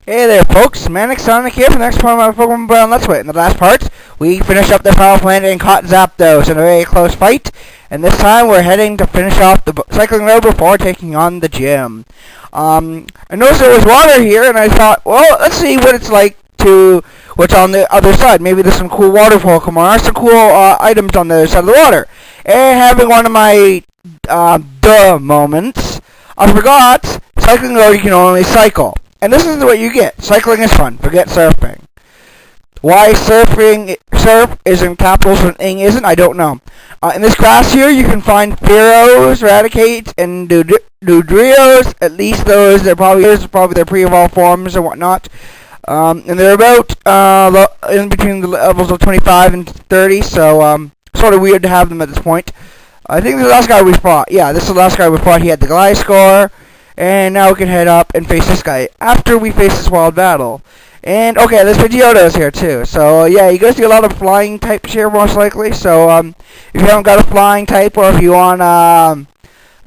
Hey there folks, Manic Sonic here for the next part of my Pokemon Brown Let's Wait. In the last part, we finished up the Power Planet and caught Zapdos in a very close fight, and this time we're heading to finish off the cycling road before taking on the gym. I noticed there was water here, and I thought, well, let's see what it's like to what's on the other side. Maybe there's some cool water Pokemon or some cool items on the other side of the water. And having one of my duh moments, I forgot, cycling road you can only cycle. And this is what you get. Cycling is fun. Forget surfing. Why surf is in capitals when ing isn't, I don't know. In this class here, you can find Fearos, Raticates, and Dudrios. At least those, they're probably their pre-evolved forms and whatnot. And they're about in between the levels of 25 and 30, so sort of weird to have them at this point. I think this is the last guy we fought. Yeah, this is the last guy we fought. He had the Gliscor. And now we can head up and face this guy after we face this wild battle. And, okay, there's Johto here, too. So, yeah, you're going to see a lot of flying types here, most likely. So, if you haven't got a flying type, or if you want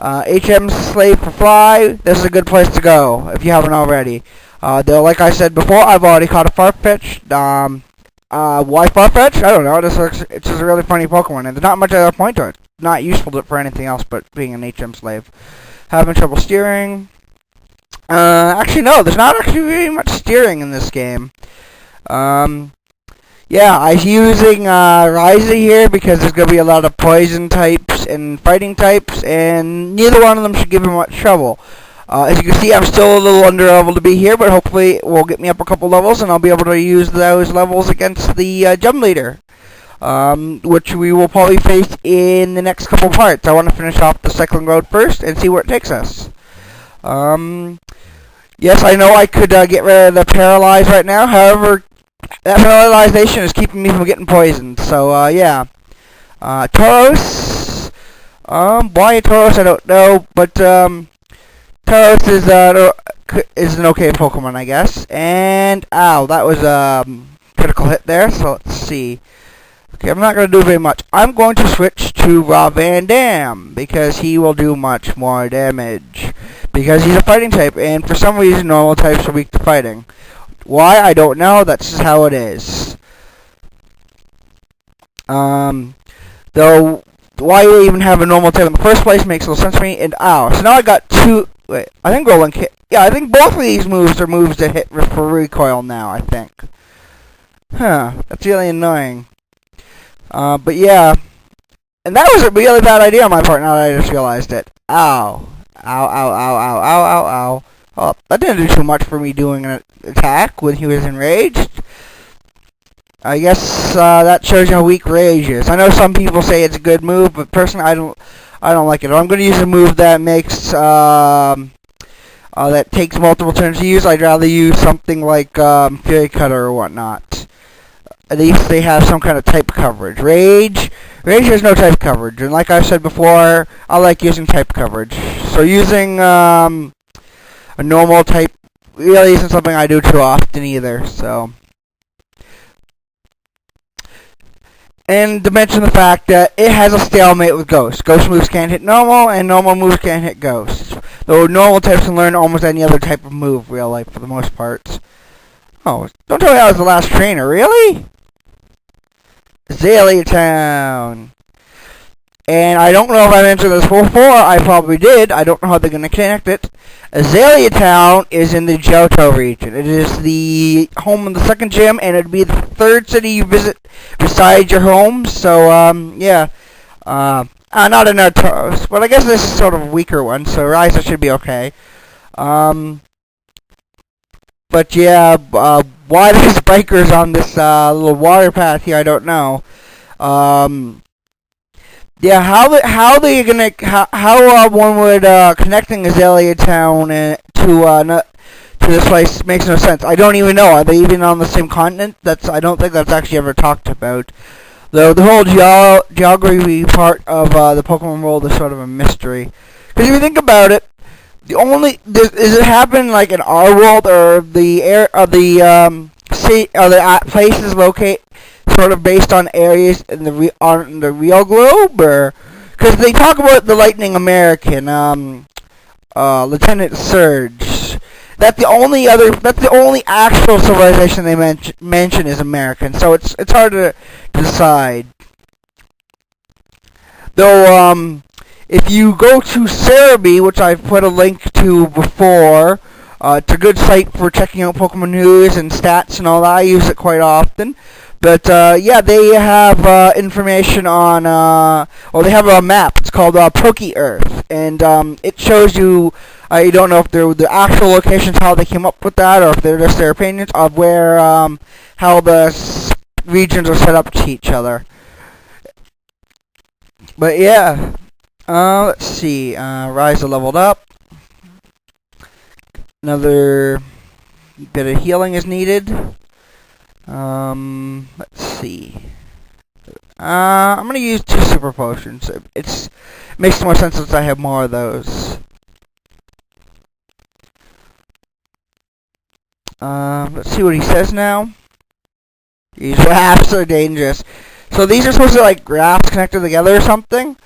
HM Slave for Fly, this is a good place to go, if you haven't already. Though, like I said before, I've already caught a Farfetch. Why Farfetch? I don't know. It's just a really funny Pokemon, and there's not much other point to it. Not useful for anything else but being an HM Slave. Having trouble steering. Actually, no, there's not actually very much steering in this game. Yeah, I'm using RAIZA here because there's going to be a lot of poison types and fighting types, and neither one of them should give me much trouble. As you can see, I'm still a little under level to be here, but hopefully it will get me up a couple levels, and I'll be able to use those levels against the gym leader. Which we will probably face in the next couple parts. I want to finish off the cycling road first and see where it takes us. Yes, I know I could get rid of the paralyze right now. However, that paralyzation is keeping me from getting poisoned. So, yeah. Tauros. Why Tauros, I don't know. But, Tauros is an okay Pokemon, I guess. And, ow, that was a critical hit there. So, let's see. Okay, I'm not going to do very much. I'm going to switch to VANDAM because he will do much more damage. Because he's a fighting type, and for some reason normal types are weak to fighting. Why? I don't know. That's just how it is. Though, why you even have a normal type in the first place makes little sense to me. And ow. So now I got two. Wait, I think rolling hit. Yeah, I think both of these moves are moves that hit for recoil now, I think. Huh. That's really annoying. But yeah, and that was a really bad idea on my part now that I just realized it. Ow. Ow, ow, ow, ow, ow, ow, ow. Oh, that didn't do too much for me doing an attack when he was enraged. I guess, that shows you how weak Rage is. I know some people say it's a good move, but personally I don't like it. If I'm going to use a move that makes, that takes multiple turns to use, I'd rather use something like, Fury Cutter or whatnot. At least they have some kind of type coverage. Rage has no type coverage, and like I said before, I like using type coverage. So using a normal type really isn't something I do too often either. So, and to mention the fact that it has a stalemate with Ghost. Ghost moves can't hit normal, and normal moves can't hit Ghost. Though normal types can learn almost any other type of move, real life for the most part. Oh, don't tell me I was the last trainer, really? Azalea Town. And I don't know if I mentioned this before. I probably did. I don't know how they're going to connect it. Azalea Town is in the Johto region. It is the home of the second gym, and it would be the third city you visit besides your home. So, yeah. Not in Tauros, but I guess this is sort of a weaker one, so RAIZA should be okay. But yeah, why there's bikers on this little water path here, I don't know. Yeah, how one would connecting Azalea Town to this place makes no sense. I don't even know. Are they even on the same continent? I don't think that's actually ever talked about. Though the whole geography part of the Pokemon world is sort of a mystery. Because if you think about it, does it happen like in our world, or the places locate sort of based on areas in the real globe, or because they talk about the Lightning American, Lieutenant Surge, That's the only actual civilization they mention is American. So it's hard to decide. Though, if you go to Cerebi, which I've put a link to before, it's a good site for checking out Pokemon news and stats and all that. I use it quite often. But, yeah, they have information on, well, they have a map. It's called Poke Earth. And it shows you, I don't know if they're the actual locations, how they came up with that, or if they're just their opinions of where, how the regions are set up to each other. But, yeah. Let's see. RAIZA leveled up. Another bit of healing is needed. Let's see. I'm gonna use 2 super potions. It makes more sense since I have more of those. Let's see what he says now. These rafts are dangerous. So these are supposed to like rafts connected together or something.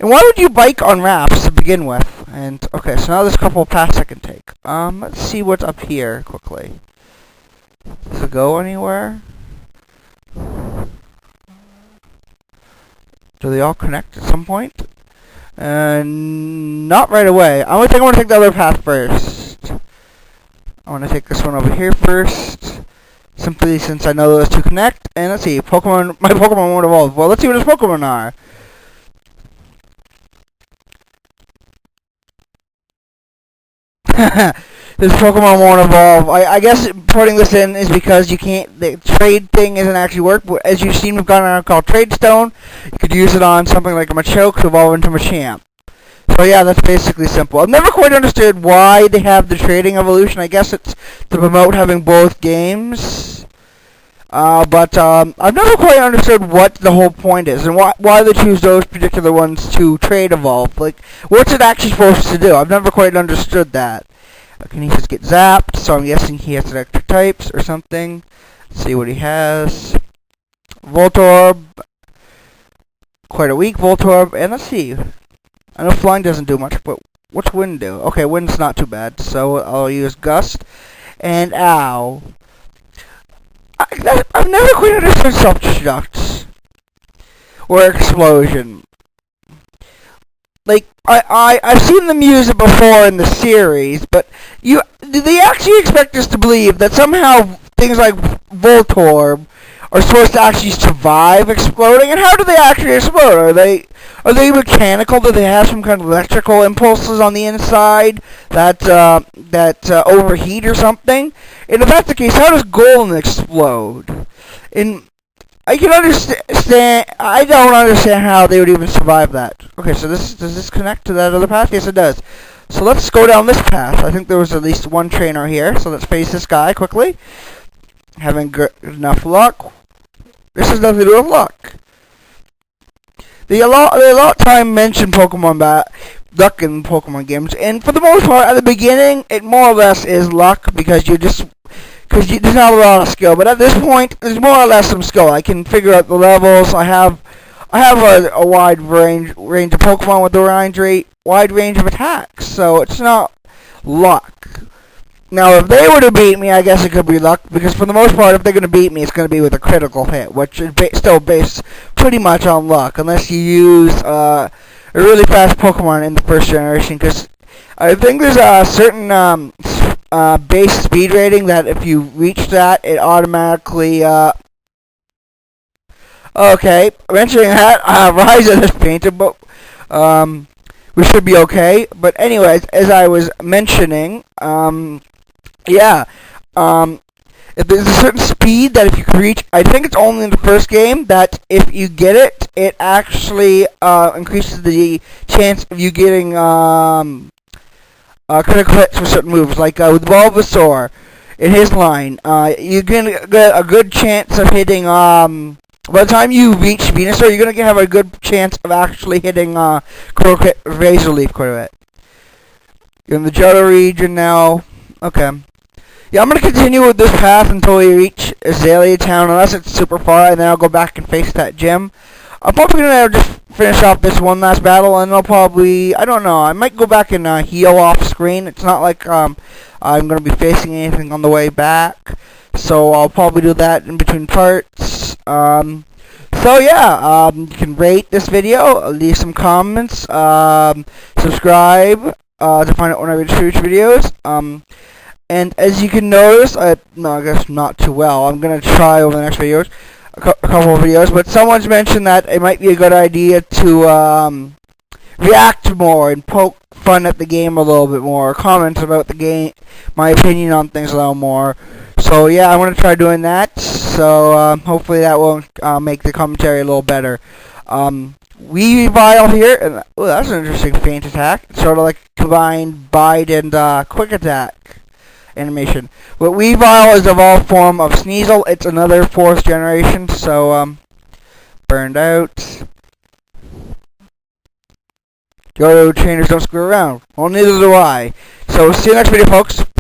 And why would you bike on rafts to begin with? And okay, so now there's a couple of paths I can take. Let's see what's up here quickly. Does it go anywhere? Do they all connect at some point? Not right away. I think I want to take the other path first. I want to take this one over here first. Simply since I know those two connect. And let's see, my Pokemon won't evolve. Well, let's see what his Pokemon are. This Pokemon won't evolve. I guess putting this in is because you can't. The trade thing isn't actually work. But as you've seen, we've got an called Trade Stone. You could use it on something like a Machoke to evolve into Machamp. So yeah, that's basically simple. I've never quite understood why they have the trading evolution. I guess it's to promote having both games. But I've never quite understood what the whole point is and why they choose those particular ones to trade evolve. Like, what's it actually supposed to do? I've never quite understood that. Can he just get zapped? So I'm guessing he has electric types or something. Let's see what he has. Voltorb. Quite a weak Voltorb. And let's see. I know Flying doesn't do much, but what's Wind do? Okay, Wind's not too bad. So I'll use Gust. And Ow. I've never quite understood Self-Destructs. Or Explosion. Like, I've seen them use it before in the series, but do they actually expect us to believe that somehow things like Voltorb are supposed to actually survive exploding? And how do they actually explode? Are they mechanical? Do they have some kind of electrical impulses on the inside that overheat or something? And if that's the case, how does Golem explode? And I can understand. I don't understand how they would even survive that. Okay, so does this connect to that other path? Yes, it does. So let's go down this path. I think there was at least one trainer here. So let's face this guy quickly. Having enough luck. This has nothing to do with luck. They a lot of time mention Pokemon luck in Pokemon games, and for the most part, at the beginning, it more or less is luck because there's not a lot of skill. But at this point, there's more or less some skill. I can figure out the levels. I have a wide range of Pokemon with a wide range of attacks, so it's not luck. Now, if they were to beat me, I guess it could be luck, because for the most part, if they're going to beat me, it's going to be with a critical hit, which is still based pretty much on luck, unless you use a really fast Pokemon in the first generation, because I think there's a certain base speed rating that if you reach that, it automatically, okay, mentioning that, RAIZA is painted, but, we should be okay. But anyways, as I was mentioning, yeah, if there's a certain speed that if you can reach, I think it's only in the first game, that if you get it, it actually increases the chance of you getting critical hits for certain moves. Like with Bulbasaur, in his line, you're going to get a good chance of hitting, by the time you reach Venusaur, you're going to have a good chance of actually hitting critical hit Razor Leaf quite a bit. You're in the Johto region now. Okay. Yeah, I'm going to continue with this path until we reach Azalea Town, unless it's super far, and then I'll go back and face that gym. I'm probably gonna just finish off this one last battle, and I'll probably, I don't know, I might go back and heal off screen. It's not like I'm gonna be facing anything on the way back, so I'll probably do that in between parts. So yeah, you can rate this video, leave some comments, subscribe to find out when I release future videos. And as you can notice, no, I guess not too well. I'm gonna try over the next videos, a couple of videos, but someone's mentioned that it might be a good idea to react more and poke fun at the game a little bit more, comment about the game, my opinion on things a little more. So yeah, I'm gonna try doing that. So hopefully that will make the commentary a little better. Weavile here, and oh, that's an interesting feint attack. It's sort of like combined bite and quick attack animation. But Weavile is a evolved form of Sneasel. It's another 4th generation, so burned out. Johto trainers don't screw around. Well, neither do I. So see you next video, folks.